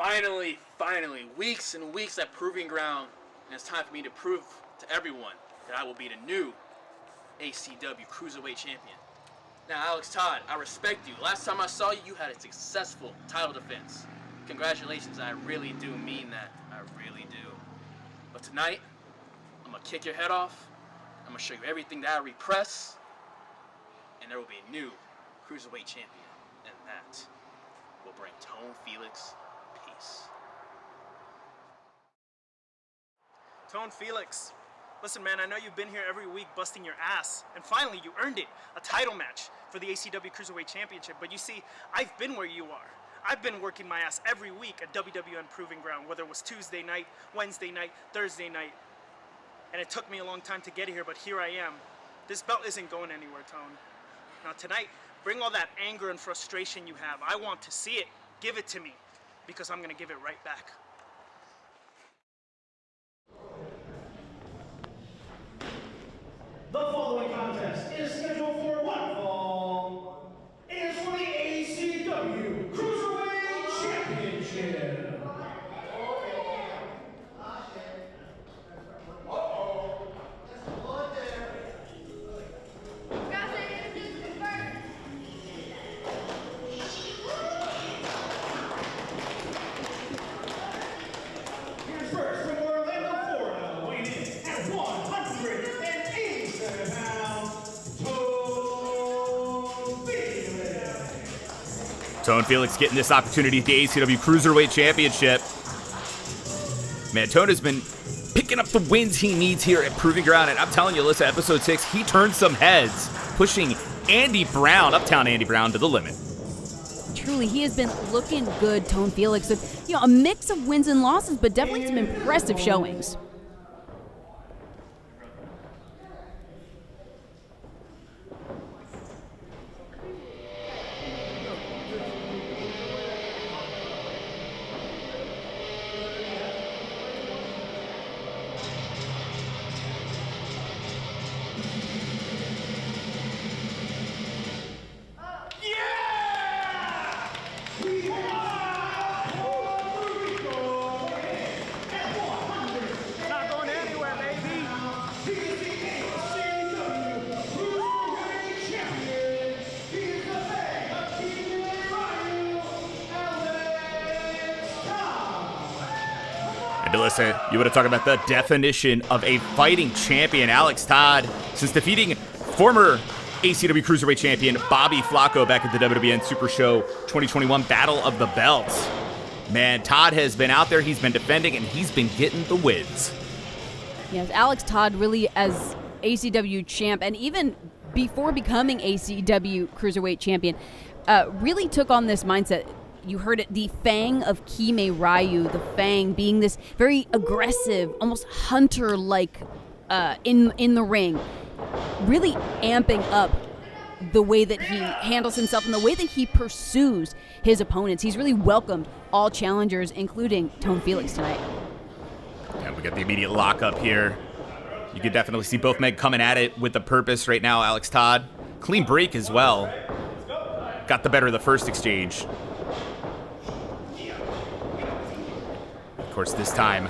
Finally, weeks and weeks at Proving Ground, and it's time for me to prove to everyone that I will be the new ACW Cruiserweight Champion. Now, Alex Todd, I respect you. Last time I saw you, you had a successful title defense. Congratulations, I really do mean that. I really do. But tonight, I'm gonna kick your head off. I'm gonna show you everything that I repress, and there will be a new Cruiserweight Champion, and that will bring Tone Felix peace. Tone Felix, listen man, I know you've been here every week busting your ass, and finally you earned it, a title match for the ACW Cruiserweight Championship. But you see, I've been where you are. I've been working my ass every week at WWN Proving Ground, whether it was Tuesday night, Wednesday night, Thursday night. And it took me a long time to get here, but here I am. This belt isn't going anywhere, Tone. Now tonight, bring all that anger and frustration you have. I want to see it. Give it to me, because I'm gonna give it right back. The following contest is scheduled for one fall. It is for the ACW Cruiserweight Championship. Here's first from Orlando, Florida, weighing in at 187 pounds, Tone Felix. Tone Felix getting this opportunity at the ACW Cruiserweight Championship. Man, Tone has been picking up the wins he needs here at Proving Ground, and I'm telling you, listen, episode 6, he turned some heads, pushing Andy Brown, Uptown Andy Brown, to the limit. Truly, he has been looking good, Tone Felix, with a mix of wins and losses, but definitely some impressive showings. Not going anywhere, baby. And listen, you want to talk about the definition of a fighting champion, Alex Todd, since defeating former ACW Cruiserweight champion Bobby Flacco back at the WWN Supershow 2021 Battle of the Belts. Man, Todd has been out there, he's been defending, and he's been getting the wins. Yes, Alex Todd really, as ACW champ, and even before becoming ACW Cruiserweight champion, really took on this mindset. You heard it, the Fang of Kime Ryu, the Fang being this very aggressive, almost hunter-like in the ring, really amping up the way that he handles himself and the way that he pursues his opponents. He's really welcomed all challengers, including Tone Felix tonight. And we got the immediate lockup here. You can definitely see both men coming at it with a purpose right now. Alex Todd, clean break as well. Got the better of the first exchange. Of course, this time,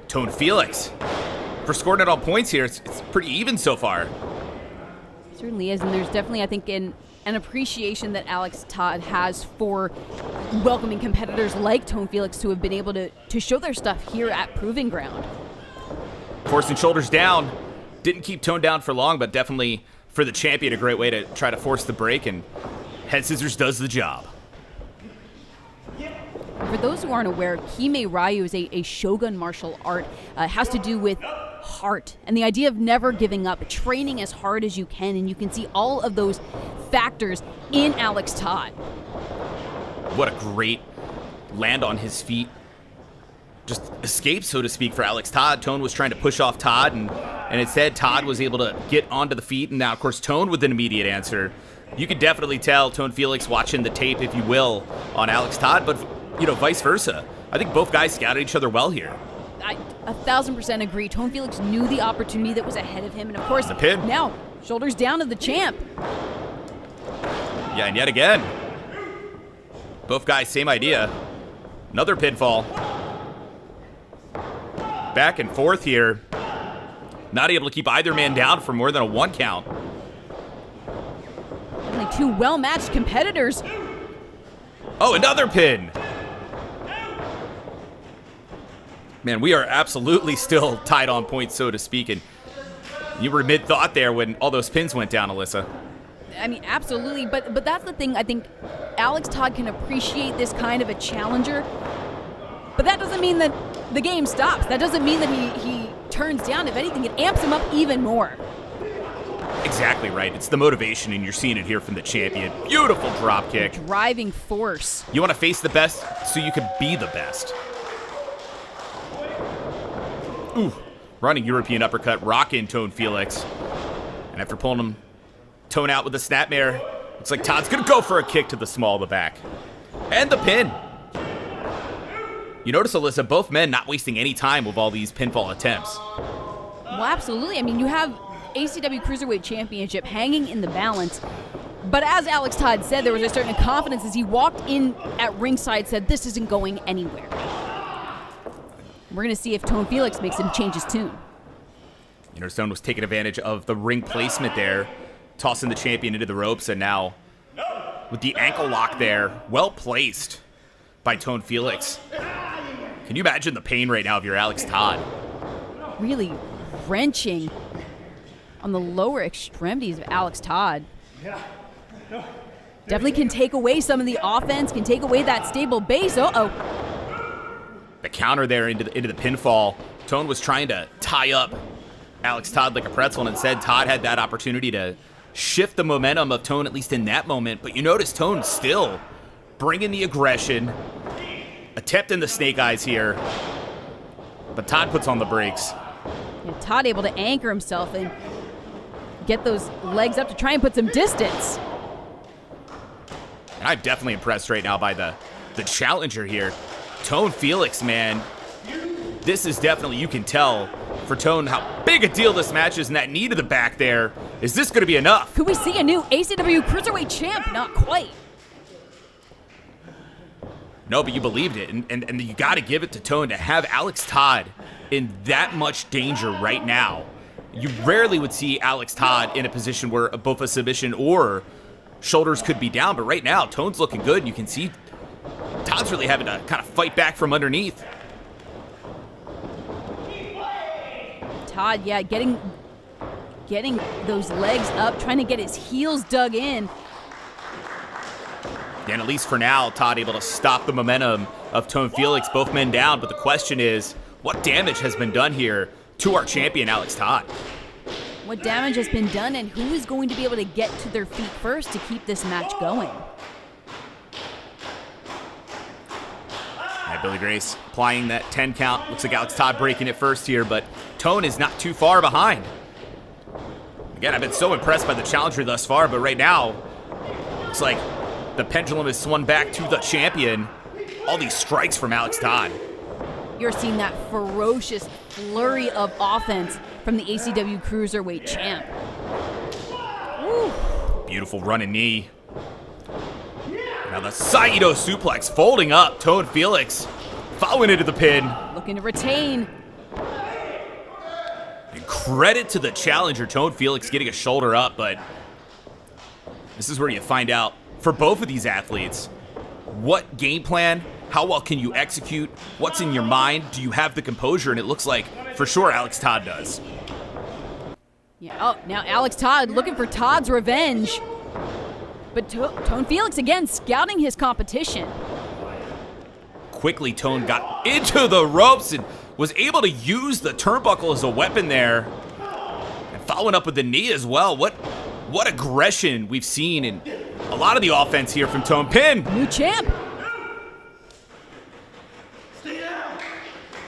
Tone Felix for scoring at all points here. It's pretty even so far. Certainly is, and there's definitely, I think, an appreciation that Alex Todd has for welcoming competitors like Tone Felix to have been able to show their stuff here at Proving Ground. Forcing shoulders down. Didn't keep Tone down for long, but definitely for the champion, a great way to try to force the break, and head scissors does the job. For those who aren't aware, Kime Ryu is a Shogun martial art. It has to do with heart and the idea of never giving up, training as hard as you can, and you can see all of those factors in Alex Todd. What a great land on his feet. Just escape, so to speak, for Alex Todd. Tone was trying to push off Todd, and instead Todd was able to get onto the feet, and now, of course, Tone with an immediate answer. You could definitely tell Tone Felix watching the tape, if you will, on Alex Todd, but, vice versa. I think both guys scouted each other well here. I 1,000% agree. Tone Felix knew the opportunity that was ahead of him, and of course, the pin. Now, shoulders down to the champ. Yeah, and yet again, both guys, same idea. Another pinfall. Back and forth here. Not able to keep either man down for more than a 1 count. Only 2 well-matched competitors. Oh, another pin. Man, we are absolutely still tied on points, so to speak. And you were mid-thought there when all those pins went down, Alyssa. I mean, absolutely. But that's the thing. I think Alex Todd can appreciate this kind of a challenger. But that doesn't mean that the game stops. That doesn't mean that he turns down. If anything, it amps him up even more. Exactly right. It's the motivation, and you're seeing it here from the champion. Beautiful drop kick. Driving force. You want to face the best so you can be the best. Ooh, running European uppercut, rocking Tone Felix. And after pulling him, Tone out with the snapmare, looks like Todd's going to go for a kick to the small of the back. And the pin. You notice, Alyssa, both men not wasting any time with all these pinfall attempts. Well, absolutely. I mean, you have ACW Cruiserweight Championship hanging in the balance. But as Alex Todd said, there was a certain confidence as he walked in at ringside, said, this isn't going anywhere. We're going to see if Tone Felix makes him change his tune. You know, Stone was taking advantage of the ring placement there, tossing the champion into the ropes, and now with the ankle lock there, well placed by Tone Felix. Can you imagine the pain right now if you're Alex Todd? Really wrenching on the lower extremities of Alex Todd. Definitely can take away some of the offense, can take away that stable base. Uh-oh. The counter there into the pinfall. Tone was trying to tie up Alex Todd like a pretzel, and instead Todd had that opportunity to shift the momentum of Tone, at least in that moment. But you notice Tone still bringing the aggression, attempting the snake eyes here. But Todd puts on the brakes. Yeah, Todd able to anchor himself and get those legs up to try and put some distance. And I'm definitely impressed right now by the challenger here. Tone Felix, man. This is definitely, you can tell for Tone how big a deal this match is, and that knee to the back there. Is this going to be enough? Could we see a new ACW Cruiserweight champ? Not quite. No, but you believed it, and you got to give it to Tone to have Alex Todd in that much danger right now. You rarely would see Alex Todd in a position where both a submission or shoulders could be down, but right now, Tone's looking good, and you can see Todd's really having to kind of fight back from underneath. Todd, yeah, getting those legs up, trying to get his heels dug in. And at least for now, Todd able to stop the momentum of Tone Felix, both men down. But the question is, what damage has been done here to our champion, Alex Todd? What damage has been done, and who is going to be able to get to their feet first to keep this match going? Yeah, Billy Grace applying that 10 count. Looks like Alex Todd breaking it first here, but Tone is not too far behind. Again, I've been so impressed by the challenger thus far, but right now, looks like the pendulum has swung back to the champion. All these strikes from Alex Todd. You're seeing that ferocious flurry of offense from the ACW Cruiserweight champ. Woo. Beautiful running knee. Now the Saito suplex folding up. Tone Felix following into the pin. Looking to retain. And credit to the challenger, Tone Felix getting a shoulder up, but this is where you find out for both of these athletes, what game plan, how well can you execute, what's in your mind, do you have the composure, and it looks like for sure Alex Todd does. Yeah. Oh, now Alex Todd looking for Todd's revenge. But Tone Felix again scouting his competition. Quickly, Tone got into the ropes and was able to use the turnbuckle as a weapon there. And following up with the knee as well. What aggression we've seen in a lot of the offense here from Tone. Pin! New champ! Stay down!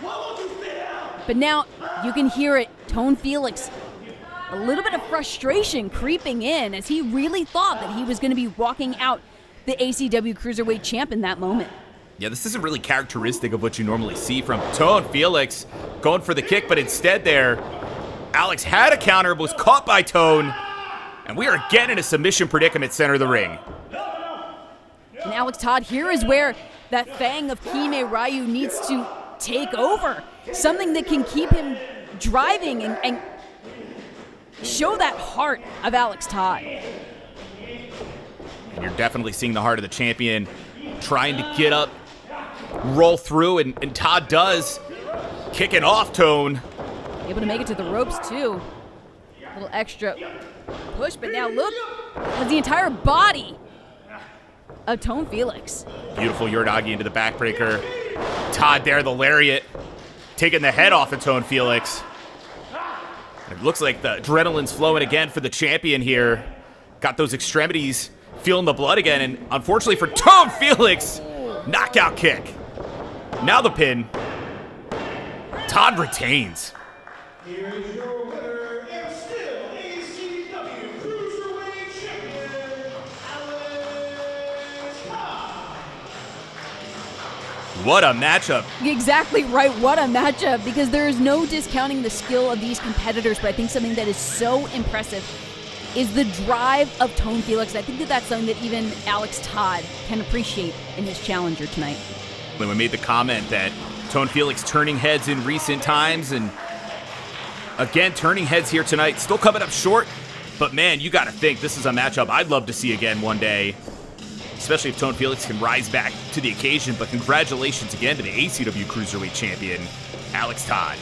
Why won't you stay down? But now you can hear it. Tone Felix, a little bit of frustration creeping in as he really thought that he was going to be walking out the ACW Cruiserweight champ in that moment. Yeah, this isn't really characteristic of what you normally see from Tone Felix going for the kick, but instead there, Alex had a counter, was caught by Tone, and we are again in a submission predicament center of the ring. And Alex Todd, here is where that fang of Kime Ryu needs to take over. Something that can keep him driving and show that heart of Alex Todd. And you're definitely seeing the heart of the champion trying to get up, roll through, and Todd does. Kicking off, Tone. Able to make it to the ropes, too. A little extra push, but now look, has the entire body of Tone Felix. Beautiful Uranagi into the backbreaker. Todd there, the lariat, taking the head off of Tone Felix. It looks like the adrenaline's flowing again for the champion here. Got those extremities feeling the blood again, and unfortunately for Tone Felix, knockout kick. Now the pin. Todd retains. Here is your winner and still ACW Cruiserweight Champion, Alex Todd. What a matchup. Exactly right. What a matchup, because there is no discounting the skill of these competitors, but I think something that is so impressive is the drive of Tone Felix. I think that that's something that even Alex Todd can appreciate in his challenger tonight. When we made the comment that Tone Felix turning heads in recent times, and again, turning heads here tonight, still coming up short, but man, you gotta think this is a matchup I'd love to see again one day, especially if Tone Felix can rise back to the occasion. But congratulations again to the ACW Cruiserweight Champion, Alex Todd.